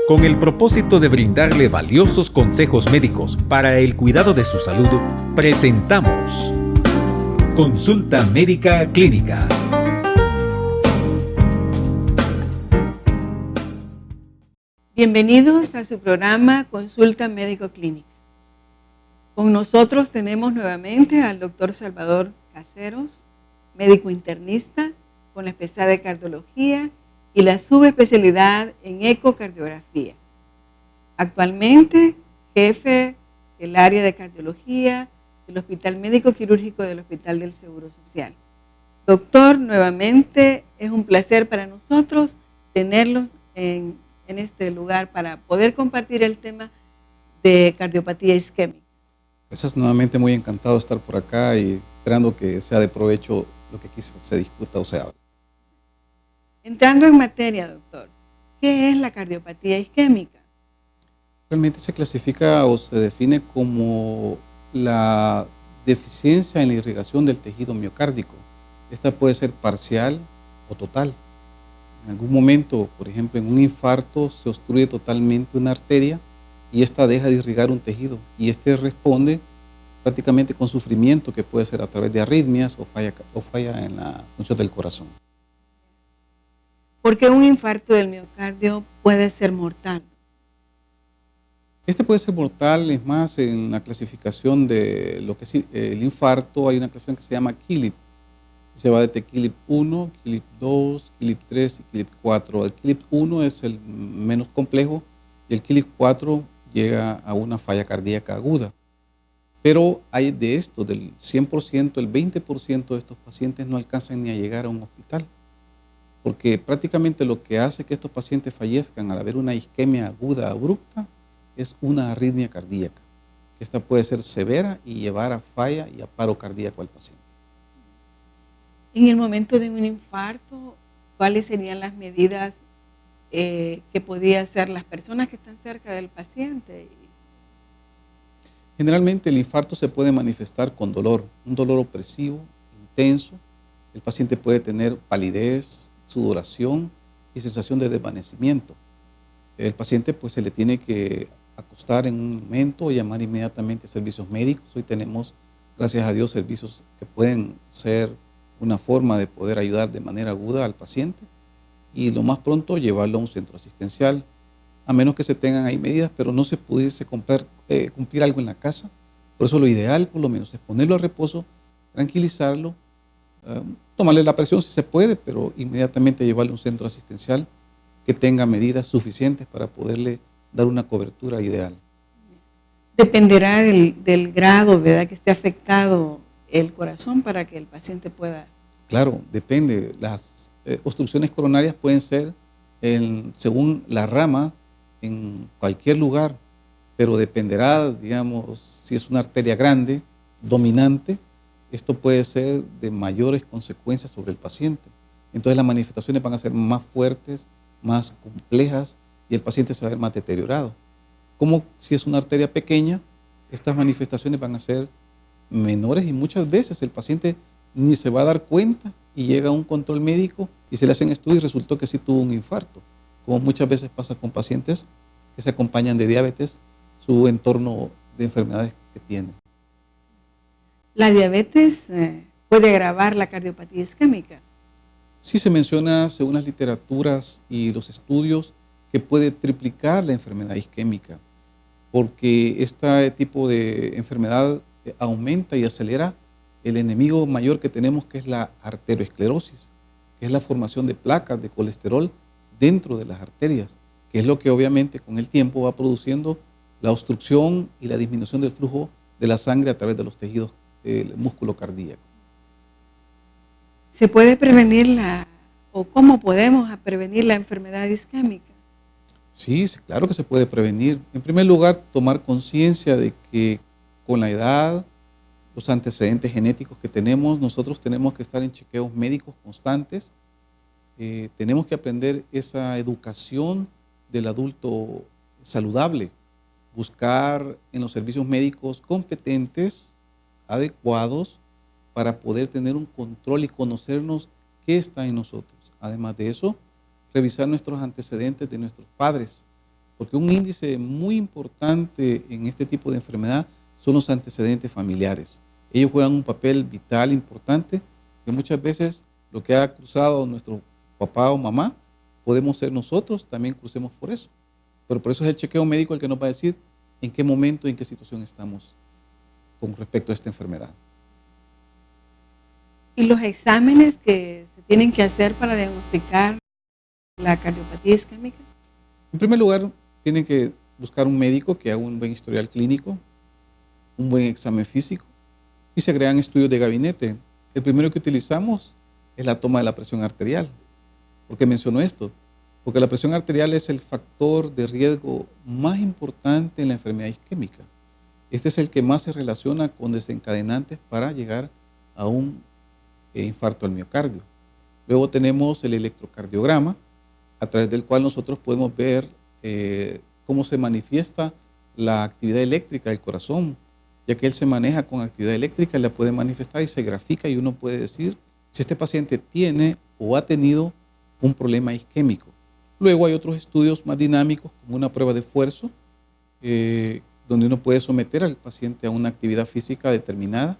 Con el propósito de brindarle valiosos consejos médicos para el cuidado de su salud, presentamos Consulta Médica Clínica. Bienvenidos a su programa Consulta Médico Clínica. Con nosotros tenemos nuevamente al doctor Salvador Caseros, médico internista con la especialidad de cardiología y la subespecialidad en ecocardiografía. Actualmente, jefe del área de cardiología del Hospital Médico Quirúrgico del Hospital del Seguro Social. Doctor, nuevamente es un placer para nosotros tenerlos en este lugar para poder compartir el tema de cardiopatía isquémica. Pues nuevamente muy encantado de estar por acá y esperando que sea de provecho lo que aquí se discuta o se hable. Entrando en materia, doctor, ¿qué es la cardiopatía isquémica? Realmente se clasifica o se define como la deficiencia en la irrigación del tejido miocárdico. Esta puede ser parcial o total. En algún momento, por ejemplo, en un infarto se obstruye totalmente una arteria y esta deja de irrigar un tejido y este responde prácticamente con sufrimiento que puede ser a través de arritmias o falla en la función del corazón. ¿Por qué un infarto del miocardio puede ser mortal? Este puede ser mortal, es más, en la clasificación de lo que es el infarto, hay una clasificación que se llama KILIP. Se va de KILIP 1, KILIP 2, KILIP 3 y KILIP 4. El KILIP 1 es el menos complejo y el KILIP 4 llega a una falla cardíaca aguda. Pero hay de esto, del 100%, el 20% de estos pacientes no alcanzan ni a llegar a un hospital. Porque prácticamente lo que hace que estos pacientes fallezcan al haber una isquemia aguda abrupta es una arritmia cardíaca. Esta puede ser severa y llevar a falla y a paro cardíaco al paciente. En el momento de un infarto, ¿cuáles serían las medidas que podían hacer las personas que están cerca del paciente? Generalmente el infarto se puede manifestar con dolor, un dolor opresivo, intenso. El paciente puede tener palidez, sudoración y sensación de desvanecimiento. El paciente pues se le tiene que acostar en un momento o llamar inmediatamente a servicios médicos. Hoy tenemos, gracias a Dios, servicios que pueden ser una forma de poder ayudar de manera aguda al paciente y lo más pronto llevarlo a un centro asistencial, a menos que se tengan ahí medidas, pero no se pudiese cumplir algo en la casa. Por eso lo ideal, por lo menos, es ponerlo a reposo, tranquilizarlo, tomarle la presión si se puede, pero inmediatamente llevarlo a un centro asistencial que tenga medidas suficientes para poderle dar una cobertura ideal. Dependerá del grado, ¿verdad?, que esté afectado el corazón para que el paciente pueda. Claro, depende. Las obstrucciones coronarias pueden ser, según la rama, en cualquier lugar, pero dependerá, digamos, si es una arteria grande, dominante, esto puede ser de mayores consecuencias sobre el paciente. Entonces las manifestaciones van a ser más fuertes, más complejas y el paciente se va a ver más deteriorado. Como si es una arteria pequeña, estas manifestaciones van a ser menores y muchas veces el paciente ni se va a dar cuenta y llega a un control médico y se le hacen estudios y resultó que sí tuvo un infarto, como muchas veces pasa con pacientes que se acompañan de diabetes, su entorno de enfermedades que tienen. ¿La diabetes puede agravar la cardiopatía isquémica? Sí se menciona, según las literaturas y los estudios, que puede triplicar la enfermedad isquémica, porque este tipo de enfermedad aumenta y acelera el enemigo mayor que tenemos, que es la arteriosclerosis, que es la formación de placas de colesterol dentro de las arterias, que es lo que obviamente con el tiempo va produciendo la obstrucción y la disminución del flujo de la sangre a través de los tejidos del músculo cardíaco. ¿Se puede prevenir o cómo podemos prevenir la enfermedad isquémica? Sí, claro que se puede prevenir. En primer lugar, tomar conciencia de que con la edad, los antecedentes genéticos que tenemos, nosotros tenemos que estar en chequeos médicos constantes. Tenemos que aprender esa educación del adulto saludable, buscar en los servicios médicos competentes, adecuados, para poder tener un control y conocernos qué está en nosotros. Además de eso, revisar nuestros antecedentes de nuestros padres, porque un índice muy importante en este tipo de enfermedad son los antecedentes familiares. Ellos juegan un papel vital importante, que muchas veces lo que ha cruzado nuestro papá o mamá, podemos ser nosotros, también crucemos por eso. Pero por eso es el chequeo médico el que nos va a decir en qué momento, en qué situación estamos con respecto a esta enfermedad. ¿Y los exámenes que se tienen que hacer para diagnosticar la cardiopatía isquémica? En primer lugar, tienen que buscar un médico que haga un buen historial clínico, un buen examen físico y se crean estudios de gabinete. El primero que utilizamos es la toma de la presión arterial. ¿Por qué menciono esto? Porque la presión arterial es el factor de riesgo más importante en la enfermedad isquémica. Este es el que más se relaciona con desencadenantes para llegar a un infarto al miocardio. Luego tenemos el electrocardiograma, a través del cual nosotros podemos ver cómo se manifiesta la actividad eléctrica del corazón, ya que él se maneja con actividad eléctrica, la puede manifestar y se grafica y uno puede decir si este paciente tiene o ha tenido un problema isquémico. Luego hay otros estudios más dinámicos, como una prueba de esfuerzo, donde uno puede someter al paciente a una actividad física determinada.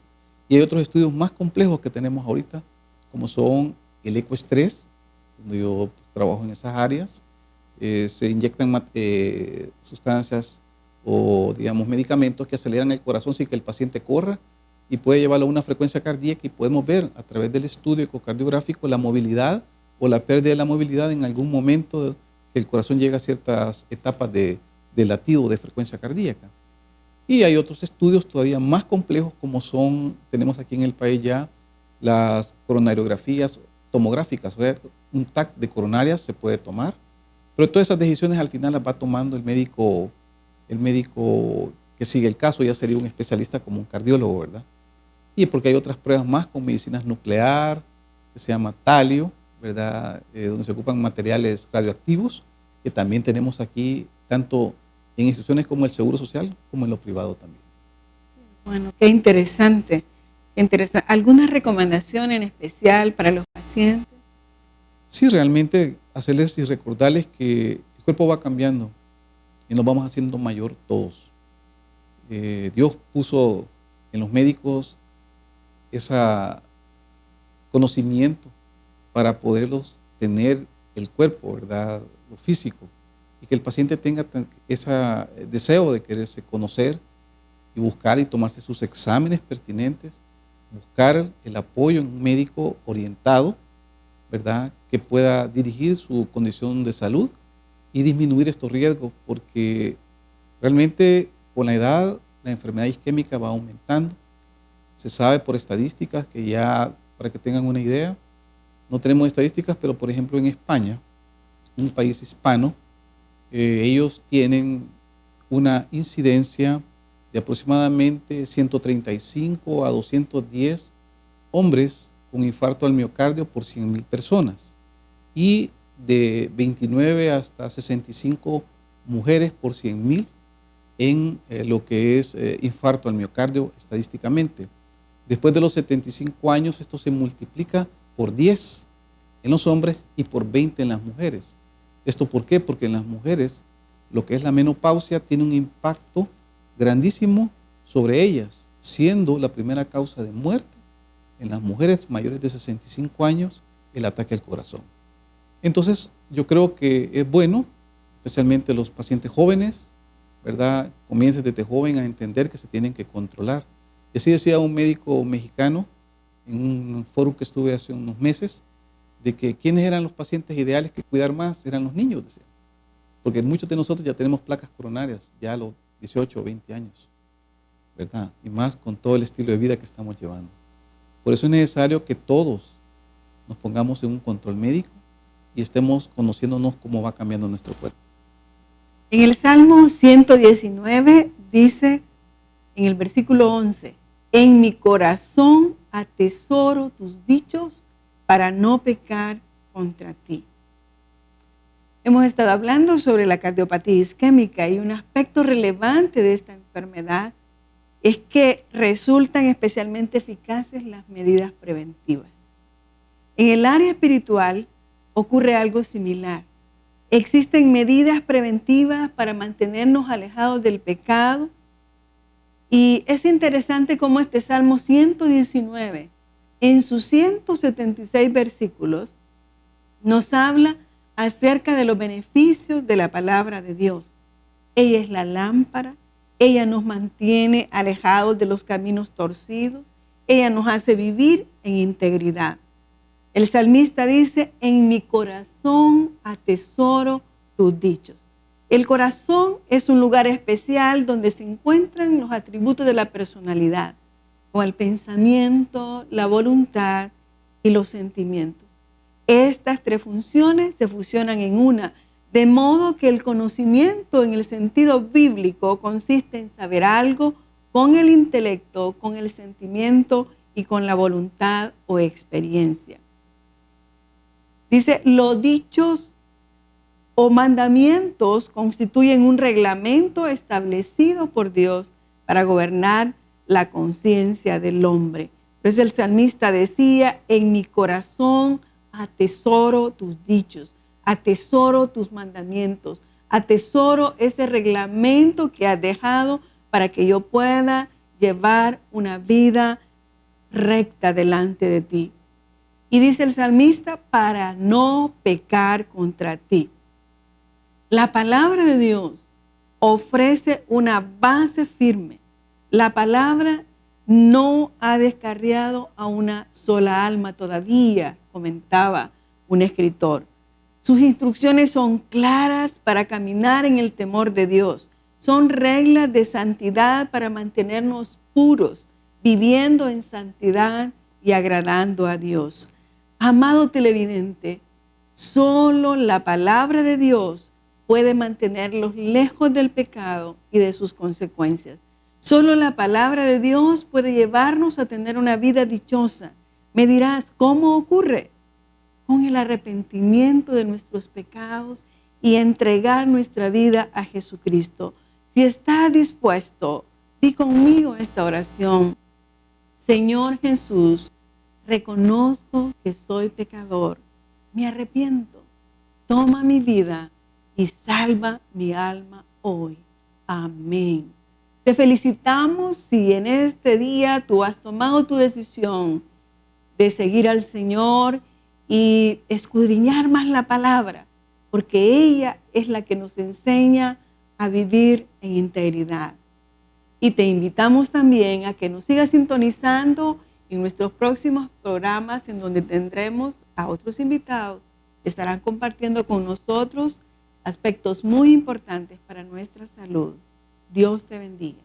Y hay otros estudios más complejos que tenemos ahorita, como son el ecoestrés, donde yo trabajo en esas áreas. Se inyectan sustancias o, digamos, medicamentos que aceleran el corazón sin que el paciente corra y puede llevarlo a una frecuencia cardíaca y podemos ver a través del estudio ecocardiográfico la movilidad o la pérdida de la movilidad en algún momento que el corazón llega a ciertas etapas de latido de frecuencia cardíaca. Y hay otros estudios todavía más complejos como son, tenemos aquí en el país ya las coronariografías tomográficas, o sea, un TAC de coronarias se puede tomar, pero todas esas decisiones al final las va tomando el médico que sigue el caso, ya sería un especialista como un cardiólogo, ¿verdad? Y porque hay otras pruebas más con medicinas nuclear, que se llama talio, ¿verdad? Donde se ocupan materiales radioactivos, que también tenemos aquí, tanto en instituciones como el Seguro Social, como en lo privado también. Bueno, qué interesante. ¿Alguna recomendación en especial para los pacientes? Sí, realmente hacerles y recordarles que el cuerpo va cambiando y nos vamos haciendo mayor todos. Dios puso en los médicos ese conocimiento para poderlos tener el cuerpo, ¿verdad? Lo físico, y que el paciente tenga ese deseo de quererse conocer y buscar y tomarse sus exámenes pertinentes, buscar el apoyo en un médico orientado, ¿verdad? Que pueda dirigir su condición de salud y disminuir estos riesgos, porque realmente con la edad la enfermedad isquémica va aumentando. Se sabe por estadísticas que ya, para que tengan una idea, no tenemos estadísticas, pero por ejemplo en España, un país hispano, ellos tienen una incidencia de aproximadamente 135 a 210 hombres con infarto al miocardio por 100,000 personas y de 29 hasta 65 mujeres por 100,000 en lo que es infarto al miocardio estadísticamente. Después de los 75 años esto se multiplica por 10 en los hombres y por 20 en las mujeres. ¿Esto por qué? Porque en las mujeres lo que es la menopausia tiene un impacto grandísimo sobre ellas, siendo la primera causa de muerte en las mujeres mayores de 65 años el ataque al corazón. Entonces yo creo que es bueno, especialmente los pacientes jóvenes, ¿verdad? Comiencen desde joven a entender que se tienen que controlar. Y así decía un médico mexicano en un foro que estuve hace unos meses, de que quiénes eran los pacientes ideales que cuidar más eran los niños, decía. Porque muchos de nosotros ya tenemos placas coronarias, ya a los 18 o 20 años, ¿verdad? Y más con todo el estilo de vida que estamos llevando. Por eso es necesario que todos nos pongamos en un control médico y estemos conociéndonos cómo va cambiando nuestro cuerpo. En el Salmo 119 dice, en el versículo 11, en mi corazón atesoro tus dichos para no pecar contra ti. Hemos estado hablando sobre la cardiopatía isquémica y un aspecto relevante de esta enfermedad es que resultan especialmente eficaces las medidas preventivas. En el área espiritual ocurre algo similar. Existen medidas preventivas para mantenernos alejados del pecado. Y es interesante cómo este Salmo 119, en sus 176 versículos, nos habla acerca de los beneficios de la palabra de Dios. Ella es la lámpara, ella nos mantiene alejados de los caminos torcidos, ella nos hace vivir en integridad. El salmista dice, en mi corazón atesoro tus dichos. El corazón es un lugar especial donde se encuentran los atributos de la personalidad, como el pensamiento, la voluntad y los sentimientos. Estas tres funciones se fusionan en una, de modo que el conocimiento en el sentido bíblico consiste en saber algo con el intelecto, con el sentimiento y con la voluntad o experiencia. Dice, los dichos o mandamientos constituyen un reglamento establecido por Dios para gobernar la conciencia del hombre. Entonces el salmista decía, en mi corazón atesoro tus dichos, atesoro tus mandamientos, atesoro ese reglamento que has dejado para que yo pueda llevar una vida recta delante de ti. Y dice el salmista, para no pecar contra ti. La palabra de Dios ofrece una base firme. La palabra no ha descarriado a una sola alma todavía, comentaba un escritor. Sus instrucciones son claras para caminar en el temor de Dios. Son reglas de santidad para mantenernos puros, viviendo en santidad y agradando a Dios. Amado televidente, solo la palabra de Dios puede mantenerlos lejos del pecado y de sus consecuencias. Solo la palabra de Dios puede llevarnos a tener una vida dichosa. Me dirás, ¿cómo ocurre? Con el arrepentimiento de nuestros pecados y entregar nuestra vida a Jesucristo. Si estás dispuesto, di conmigo esta oración. Señor Jesús, reconozco que soy pecador. Me arrepiento. Toma mi vida y salva mi alma hoy. Amén. Te felicitamos si en este día tú has tomado tu decisión de seguir al Señor y escudriñar más la palabra, porque ella es la que nos enseña a vivir en integridad. Y te invitamos también a que nos sigas sintonizando en nuestros próximos programas, en donde tendremos a otros invitados que estarán compartiendo con nosotros aspectos muy importantes para nuestra salud. Dios te bendiga.